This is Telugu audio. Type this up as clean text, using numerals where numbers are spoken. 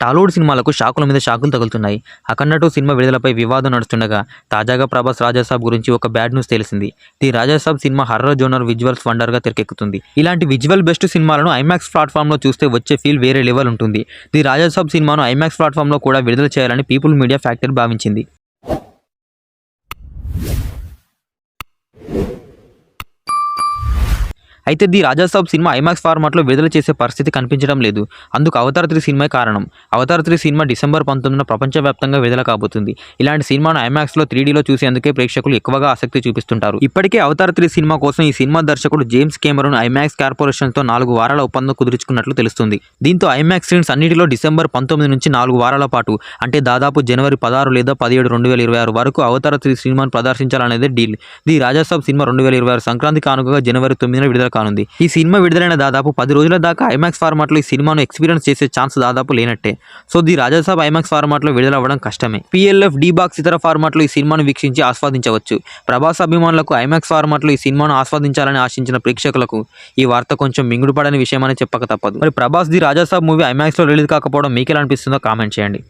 టాలీవుడ్ సినిమాలకు షాకుల మీద షాకులు తగులుతున్నాయి. అఖండ 2 సినిమా విడుదలపై వివాదం నడుస్తుండగా తాజాగా ప్రభాస్ రాజాసాబ్ గురించి ఒక బ్యాడ్ న్యూస్ తెలిసింది. ది రాజాసాబ్ సినిమా హర్రర్ జోనర్ విజువల్స్ వండర్గా తెరకెక్కుతుంది. ఇలాంటి విజువల్ బెస్ట్ సినిమాలను ఐమాక్స్ ప్లాట్ఫామ్లో చూస్తే వచ్చే ఫీల్ వేరే లెవెల్ ఉంటుంది. ది రాజాసాబ్ సినిమాను ఐమాక్స్ ప్లాట్ఫామ్లో కూడా విడుదల చేయాలని పీపుల్ మీడియా ఫ్యాక్టరీ భావించింది. అయితే ది రాజాసాబ్ సినిమా ఐమాక్స్ ఫార్మాట్లో విడుదల చేసే పరిస్థితి కనిపించడం లేదు. అందుకు అవతార్ 3 సినిమా కారణం. అవతార్ 3 సినిమా డిసెంబర్ 19న ప్రపంచవ్యాప్తంగా విడుదల కాబోతుంది. ఇలాంటి సినిమాను ఐమాక్స్లో 3Dలో చూసేందుకే ప్రేక్షకులు ఎక్కువగా ఆసక్తి చూపిస్తుంటారు. ఇప్పటికే అవతార్ 3 సినిమా కోసం ఈ సినిమా దర్శకుడు జేమ్స్ కెమెరూన్ ఐమాక్స్ కార్పొరేషన్తో 4 వారాల ఒప్పందం కుదుర్చుకున్నట్లు తెలుస్తుంది. దీంతో ఐమాక్స్ స్క్రీన్స్ అన్నిటిలో డిసెంబర్ 19 నుంచి 4 వారాల పాటు అంటే దాదాపు జనవరి 16 లేదా 17, 2026 వరకు అవతార్ 3 సినిమాను ప్రదర్శించాలనేదే డీల్. ది రాజాసాబ్ సినిమా 2026 సంక్రాంతి కానుకగా జనవరి 9న విడుదల కానుంది. ఈ సినిమా విడుదలైన దాదాపు 10 రోజుల దాకా ఐమాక్స్ ఫార్మాట్లో ఈ సినిమాను ఎక్స్పీరియన్స్ చేసే ఛాన్స్ దాదాపు లేనట్టే. సో ది రాజాసాబ్ ఐమాక్స్ ఫార్మాట్లో విడుదలవ్వడం కష్టమే. PLF, D-బాక్స్ ఇతర ఫార్మాట్లో ఈ సినిమాను వీక్షించి ఆస్వాదించవచ్చు. ప్రభాస్ అభిమానులకు ఐమాక్స్ ఫార్మాట్లో ఈ సినిమాను ఆస్వాదించాలని ఆశించిన ప్రేక్షకులకు ఈ వార్త కొంచెం మింగుడుపడని విషయమని చెప్పక తప్పదు. మరి ప్రభాస్ ది రాజాసాబ్ మూవీ ఐమాక్స్లో రిలీజ్ కాకపోవడం మీకెలా అనిపిస్తుందో కామెంట్ చేయండి.